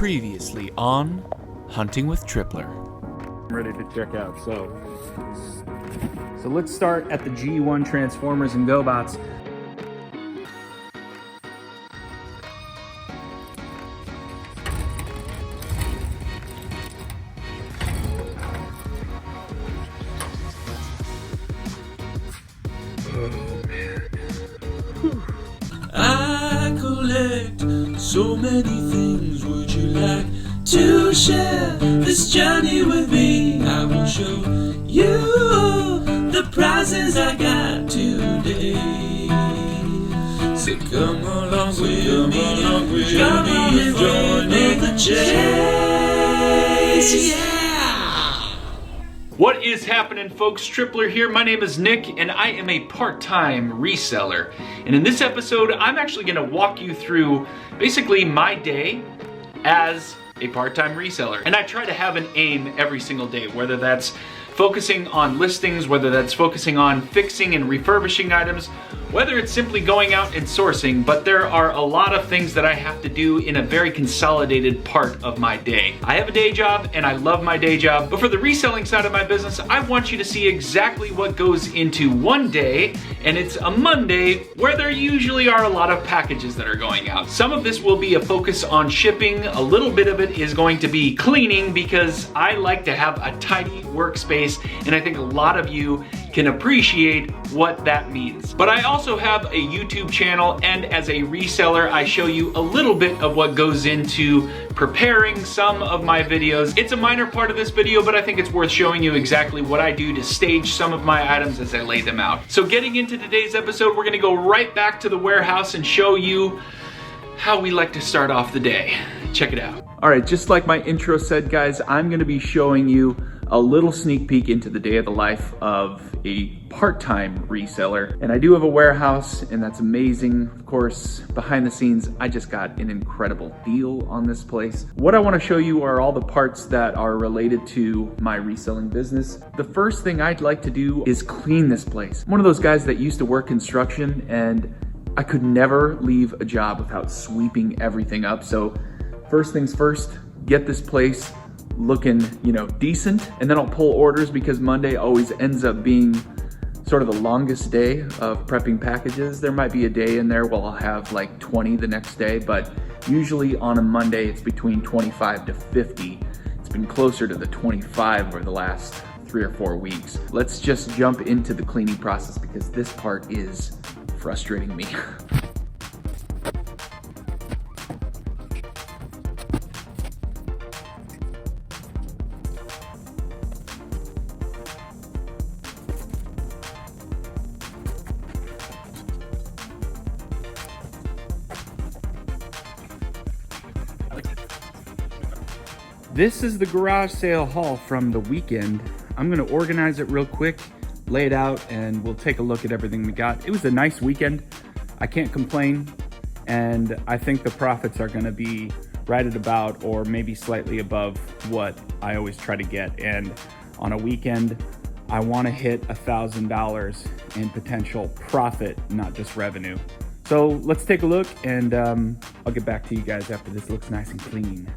Previously on Hunting with Tripler. I'm ready to check out. So let's start at the G1 Transformers and GoBots. I collect so many things. Would you like to share this journey with me? I will show you the prizes I got today. So come along with me, come on and join the chase. Yeah! What is happening, folks? Tripler here. My name is Nick, and I am a part-time reseller. And in this episode, I'm actually going to walk you through basically my day as a part-time reseller. And I try to have an aim every single day, whether that's focusing on listings, whether that's focusing on fixing and refurbishing items, whether it's simply going out and sourcing, but there are a lot of things that I have to do in a very consolidated part of my day. I have a day job and I love my day job, but for the reselling side of my business, I want you to see exactly what goes into one day, and it's a Monday where there usually are a lot of packages that are going out. Some of this will be a focus on shipping, a little bit of it is going to be cleaning because I like to have a tidy workspace, and I think a lot of you can appreciate what that means. But I also have a YouTube channel, and as a reseller, I show you a little bit of what goes into preparing some of my videos. It's a minor part of this video, but I think it's worth showing you exactly what I do to stage some of my items as I lay them out. So getting into today's episode, we're gonna go right back to the warehouse and show you how we like to start off the day. Check it out. All right, just like my intro said, guys, I'm gonna be showing you a little sneak peek into the day of the life of a part-time reseller. And I do have a warehouse, and that's amazing. Of course, behind the scenes, I just got an incredible deal on this place. What I wanna show you are all the parts that are related to my reselling business. The first thing I'd like to do is clean this place. I'm one of those guys that used to work construction, and I could never leave a job without sweeping everything up. So first things first, get this place looking, decent, and then I'll pull orders because Monday always ends up being sort of the longest day of prepping packages. There might be a day in there where I'll have like 20 the next day, but usually on a Monday it's between 25 to 50. It's been closer to the 25 over the last 3 or 4 weeks. Let's just jump into the cleaning process because this part is frustrating me. This is the garage sale haul from the weekend. I'm gonna organize it real quick, lay it out, and we'll take a look at everything we got. It was a nice weekend. I can't complain, and I think the profits are gonna be right at about or maybe slightly above what I always try to get. And on a weekend, I wanna hit $1,000 in potential profit, not just revenue. So let's take a look, and I'll get back to you guys after this looks nice and clean.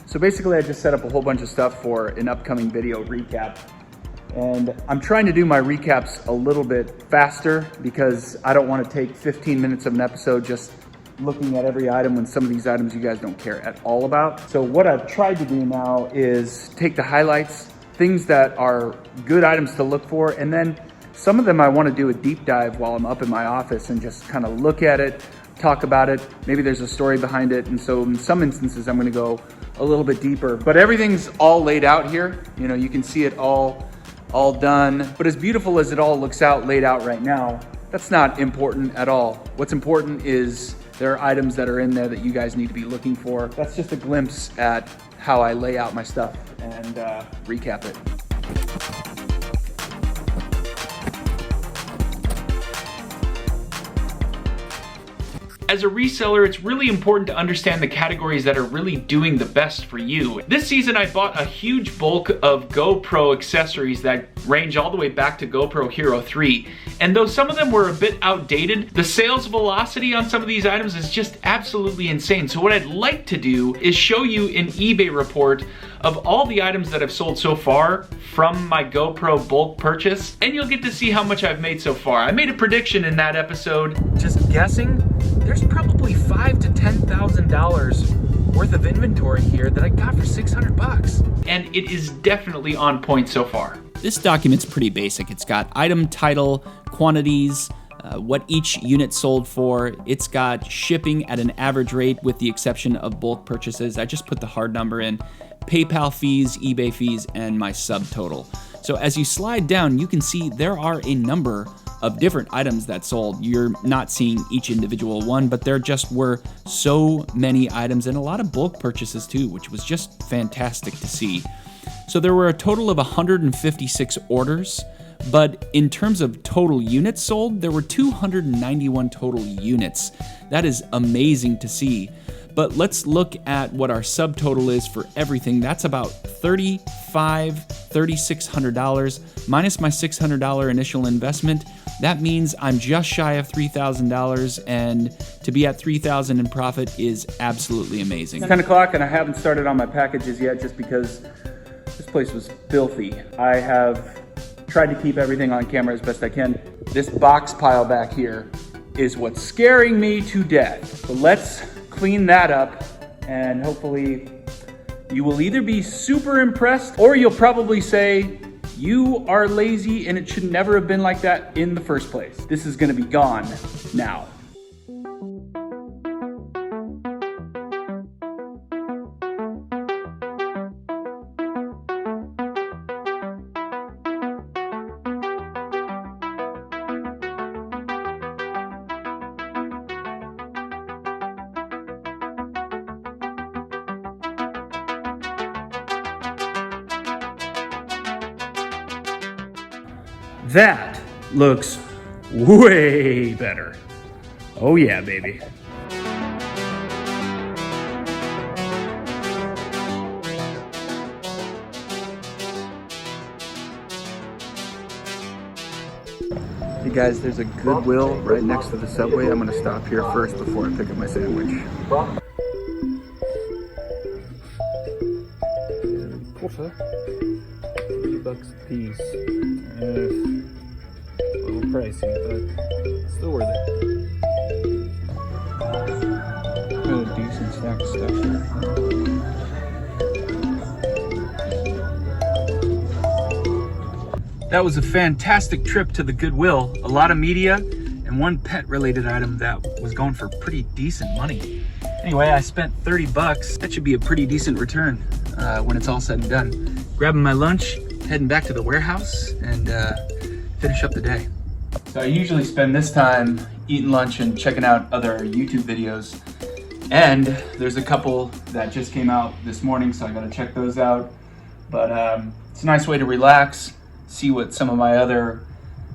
So basically I just set up a whole bunch of stuff for an upcoming video recap. And I'm trying to do my recaps a little bit faster because I don't want to take 15 minutes of an episode just looking at every item when some of these items you guys don't care at all about. So what I've tried to do now is take the highlights, things that are good items to look for, and then some of them I want to do a deep dive while I'm up in my office and just kind of look at it, talk about it. Maybe there's a story behind it. And so in some instances, I'm gonna go a little bit deeper, but everything's all laid out here. You can see it all done. But as beautiful as it all looks out, laid out right now, that's not important at all. What's important is there are items that are in there that you guys need to be looking for. That's just a glimpse at how I lay out my stuff and recap it. As a reseller, it's really important to understand the categories that are really doing the best for you. This season, I bought a huge bulk of GoPro accessories that range all the way back to GoPro Hero 3. And though some of them were a bit outdated, the sales velocity on some of these items is just absolutely insane. So what I'd like to do is show you an eBay report of all the items that I've sold so far from my GoPro bulk purchase, and you'll get to see how much I've made so far. I made a prediction in that episode, just guessing, there's probably $5,000 to $10,000 worth of inventory here that I got for 600 bucks. And it is definitely on point so far. This document's pretty basic. It's got item title, quantities, what each unit sold for. It's got shipping at an average rate with the exception of bulk purchases. I just put the hard number in. PayPal fees, eBay fees, and my subtotal. So as you slide down, you can see there are a number of different items that sold. You're not seeing each individual one, but there just were so many items and a lot of bulk purchases too, which was just fantastic to see. So there were a total of 156 orders, but in terms of total units sold, there were 291 total units. That is amazing to see. But let's look at what our subtotal is for everything. That's about $3,600 minus my $600 initial investment. That means I'm just shy of $3,000, and to be at $3,000 in profit is absolutely amazing. It's 10 o'clock and I haven't started on my packages yet just because this place was filthy. I have tried to keep everything on camera as best I can. This box pile back here is what's scaring me to death. So let's clean that up, and hopefully you will either be super impressed or you'll probably say you are lazy and it should never have been like that in the first place. This is gonna be gone now. That looks way better. Oh yeah, baby. Hey guys, there's a Goodwill right next to the Subway. I'm gonna stop here first before I pick up my sandwich. $3 a piece. A little pricey, but still worth it. Got a decent stack of stuff here. That was a fantastic trip to the Goodwill. A lot of media and one pet related item that was going for pretty decent money. Anyway, I spent 30 bucks. That should be a pretty decent return when it's all said and done. Grabbing my lunch, heading back to the warehouse and finish up the day. So I usually spend this time eating lunch and checking out other YouTube videos. And there's a couple that just came out this morning, so I gotta check those out. But it's a nice way to relax, see what some of my other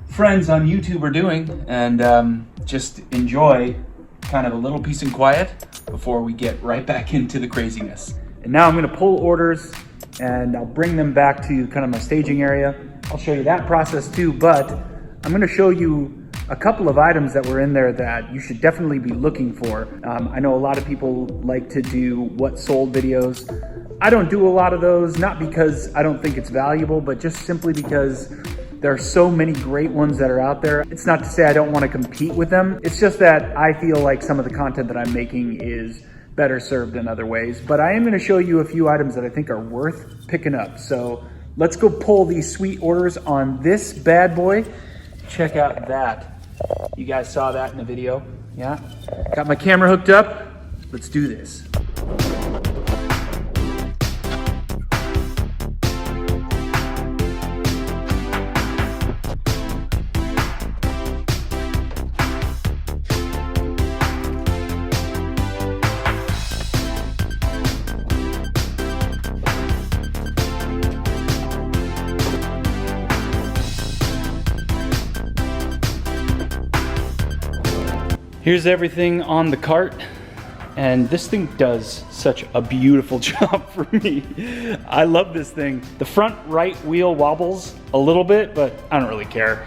friends on YouTube are doing, and just enjoy kind of a little peace and quiet before we get right back into the craziness. And now I'm gonna pull orders and I'll bring them back to kind of my staging area. I'll show you that process too, but I'm gonna show you a couple of items that were in there that you should definitely be looking for. I know a lot of people like to do what sold videos. I don't do a lot of those, not because I don't think it's valuable, but just simply because there are so many great ones that are out there. It's not to say I don't want to compete with them. It's just that I feel like some of the content that I'm making is better served in other ways. But I am going to show you a few items that I think are worth picking up. So let's go pull these sweet orders on this bad boy. Check out that. You guys saw that in the video, yeah? Got my camera hooked up. Let's do this. Here's everything on the cart. And this thing does such a beautiful job for me. I love this thing. The front right wheel wobbles a little bit, but I don't really care.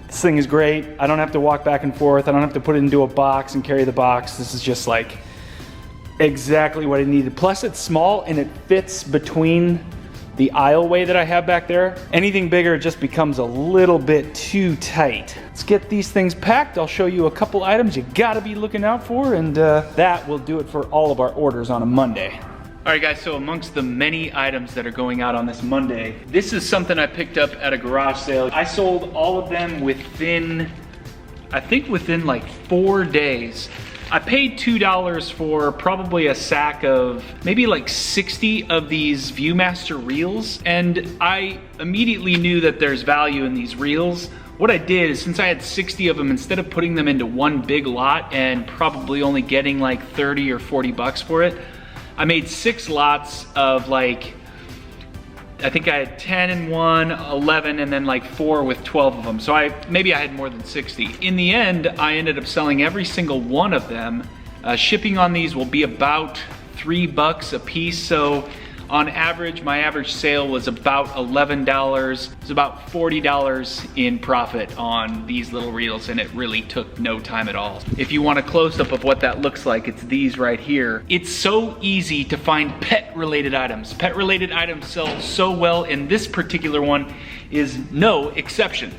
This thing is great. I don't have to walk back and forth. I don't have to put it into a box and carry the box. This is just like exactly what I needed. Plus it's small and it fits between the aisleway that I have back there. Anything bigger just becomes a little bit too tight. Let's get these things packed. I'll show you a couple items you gotta be looking out for, and that will do it for all of our orders on a Monday. All right guys, so amongst the many items that are going out on this Monday, this is something I picked up at a garage sale. I sold all of them within, I think within like 4 days. I paid $2 for probably a sack of maybe like 60 of these Viewmaster reels, and I immediately knew that there's value in these reels. What I did is, since I had 60 of them, instead of putting them into one big lot and probably only getting like 30 or 40 bucks for it, I made 6 lots of like, I think I had 10 in one, 11, and then like 4 with 12 of them. So maybe I had more than 60. In the end, I ended up selling every single one of them. Shipping on these will be about $3 a piece. So on average, my average sale was about $11. It's about $40 in profit on these little reels, and it really took no time at all. If you want a close-up of what that looks like, it's these right here. It's so easy to find pet-related items. Pet-related items sell so well, and this particular one is no exception.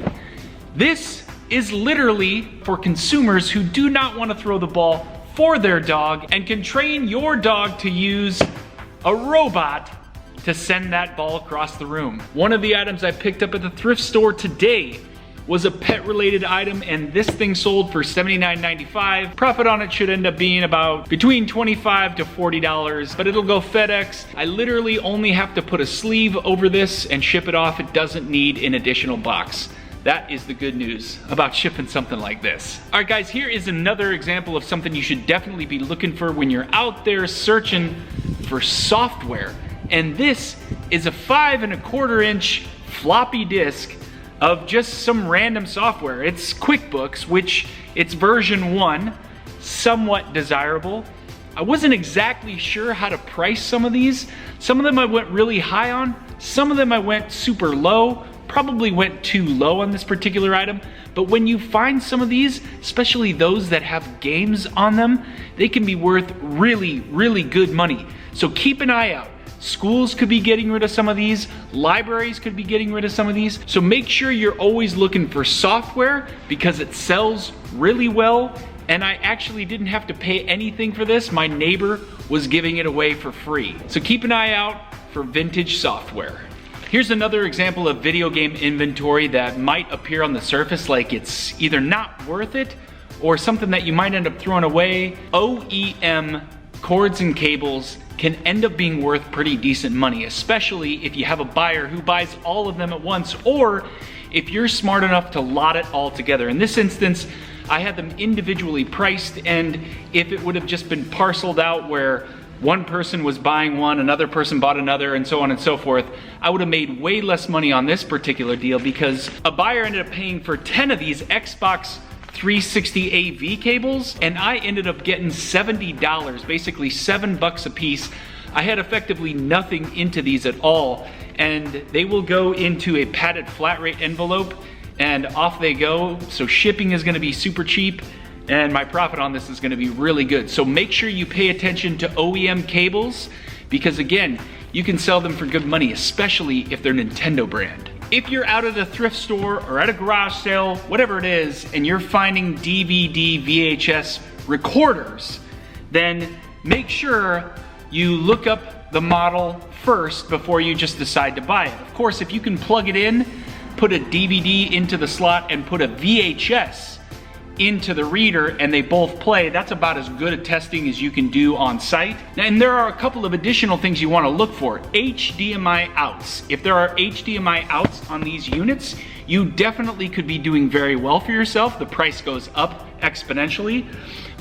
This is literally for consumers who do not want to throw the ball for their dog and can train your dog to use a robot to send that ball across the room. One of the items I picked up at the thrift store today was a pet-related item, and this thing sold for $79.95. Profit on it should end up being about between $25 to $40, but it'll go FedEx. I literally only have to put a sleeve over this and ship it off. It doesn't need an additional box. That is the good news about shipping something like this. All right guys, here is another example of something you should definitely be looking for when you're out there searching for software. And this is a 5 1/4 inch floppy disk of just some random software. It's QuickBooks, which it's version 1, somewhat desirable. I wasn't exactly sure how to price some of these. Some of them I went really high on, some of them I went super low. Probably went too low on this particular item, but when you find some of these, especially those that have games on them, they can be worth really, really good money. So keep an eye out. Schools could be getting rid of some of these, libraries could be getting rid of some of these, so make sure you're always looking for software because it sells really well. And I actually didn't have to pay anything for this. My neighbor was giving it away for free. So keep an eye out for vintage software. Here's another example of video game inventory that might appear on the surface like it's either not worth it or something that you might end up throwing away. OEM cords and cables can end up being worth pretty decent money, especially if you have a buyer who buys all of them at once, or if you're smart enough to lot it all together. In this instance, I had them individually priced, and if it would have just been parceled out where one person was buying one, another person bought another, and so on and so forth, I would have made way less money on this particular deal because a buyer ended up paying for 10 of these Xbox 360 AV cables, and I ended up getting $70, basically $7 a piece. I had effectively nothing into these at all, and they will go into a padded flat rate envelope, and off they go. So shipping is gonna be super cheap, and my profit on this is gonna be really good. So make sure you pay attention to OEM cables because again, you can sell them for good money, especially if they're Nintendo brand. If you're out at a thrift store or at a garage sale, whatever it is, and you're finding DVD, VHS recorders, then make sure you look up the model first before you just decide to buy it. Of course, if you can plug it in, put a DVD into the slot and put a VHS into the reader and they both play, that's about as good a testing as you can do on site. And there are a couple of additional things you want to look for. HDMI outs. If there are HDMI outs on these units, you definitely could be doing very well for yourself. The price goes up exponentially.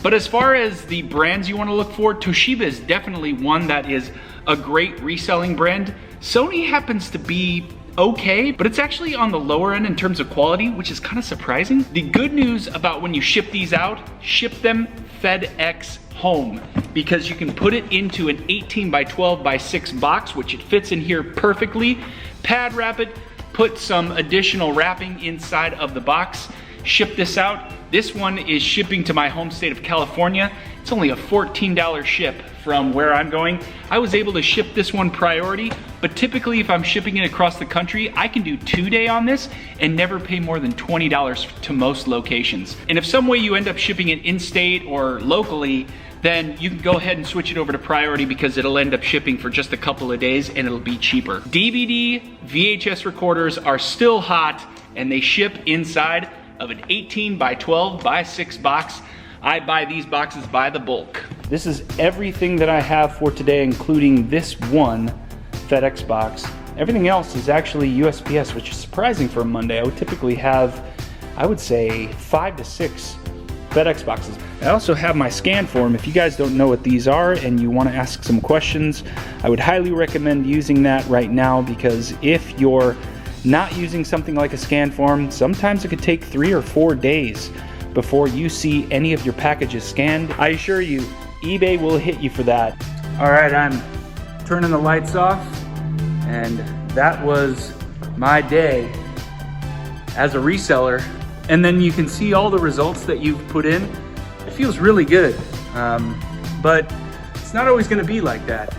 But as far as the brands you want to look for, Toshiba is definitely one that is a great reselling brand. Sony happens to be okay, but it's actually on the lower end in terms of quality, which is kind of surprising. The good news about when you ship these out, ship them FedEx home, because you can put it into an 18 by 12 by 6 box, which it fits in here perfectly. Pad wrap it, put some additional wrapping inside of the box, ship this out. This one is shipping to my home state of California. It's only a $14 ship from where I'm going. I was able to ship this one priority, but typically if I'm shipping it across the country, I can do 2-day on this and never pay more than $20 to most locations. And if some way you end up shipping it in-state or locally, then you can go ahead and switch it over to priority because it'll end up shipping for just a couple of days and it'll be cheaper. DVD, VHS recorders are still hot and they ship inside of an 18 by 12 by 6 box. I buy these boxes by the bulk. This is everything that I have for today, including this one FedEx box. Everything else is actually USPS, which is surprising for a Monday. I would typically have, I would say, 5 to 6 FedEx boxes. I also have my scan form. If you guys don't know what these are and you want to ask some questions, I would highly recommend using that right now, because if you're not using something like a scan form, sometimes it could take 3 or 4 days before you see any of your packages scanned. I assure you, eBay will hit you for that. All right, I'm turning the lights off, and that was my day as a reseller. And then you can see all the results that you've put in. It feels really good, but it's not always gonna be like that.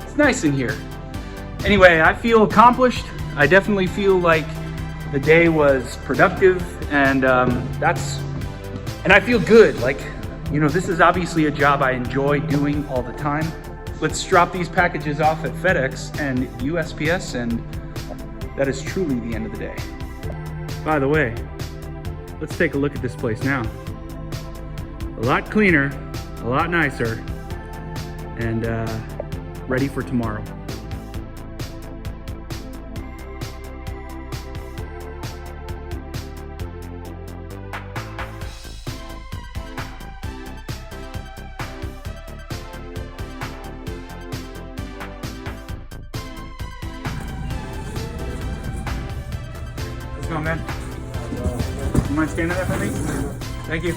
It's nice in here. Anyway, I feel accomplished. I definitely feel like the day was productive, and I feel good. Like, you know, this is obviously a job I enjoy doing all the time. Let's drop these packages off at FedEx and USPS, and that is truly the end of the day. By the way, let's take a look at this place now. A lot cleaner, a lot nicer, and ready for tomorrow. Let's go, man. You mind standing there for me? Thank you.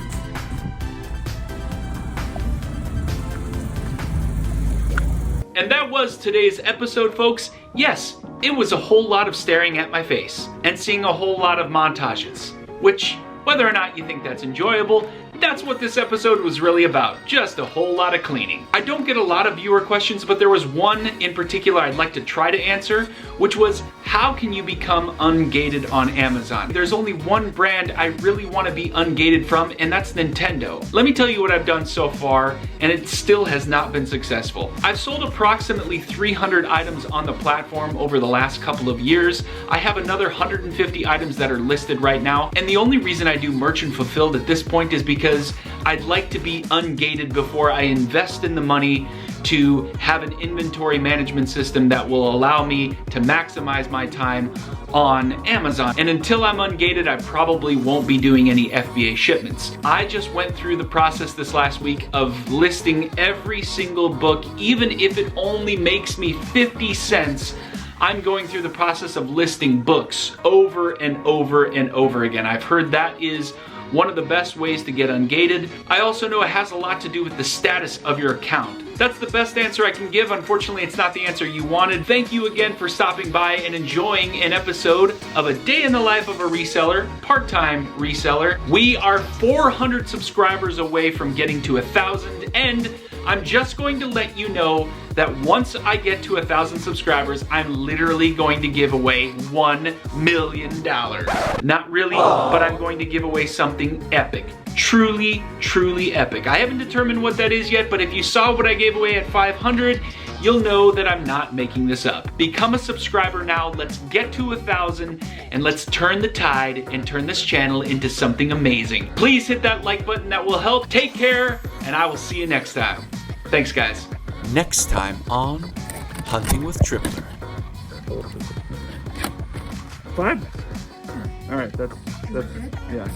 And that was today's episode, folks. Yes, it was a whole lot of staring at my face and seeing a whole lot of montages, which, whether or not you think that's enjoyable, that's what this episode was really about. Just a whole lot of cleaning. I don't get a lot of viewer questions, but there was one in particular I'd like to try to answer, which was, how can you become ungated on Amazon? There's only one brand I really want to be ungated from, and that's Nintendo. Let me tell you what I've done so far, and it still has not been successful. I've sold approximately 300 items on the platform over the last couple of years. I have another 150 items that are listed right now, and the only reason I do merchant fulfilled at this point is because I'd like to be ungated before I invest in the money to have an inventory management system that will allow me to maximize my time on Amazon. And until I'm ungated, I probably won't be doing any FBA shipments. I just went through the process this last week of listing every single book, even if it only makes me 50 cents. I'm going through the process of listing books over and over and over again. I've heard that is one of the best ways to get ungated. I also know it has a lot to do with the status of your account. That's the best answer I can give. Unfortunately, it's not the answer you wanted. Thank you again for stopping by and enjoying an episode of A Day in the Life of a Reseller, part-time reseller. We are 400 subscribers away from getting to 1,000, and I'm just going to let you know that once I get to 1,000 subscribers, I'm literally going to give away $1 million. Not really, but I'm going to give away something epic. Truly, truly epic. I haven't determined what that is yet, but if you saw what I gave away at 500, you'll know that I'm not making this up. Become a subscriber now. Let's get to 1,000 and let's turn the tide and turn this channel into something amazing. Please hit that like button. That will help. Take care, and I will see you next time. Thanks, guys. Next time on Hunting with Tripler. 5? All right, that's yeah.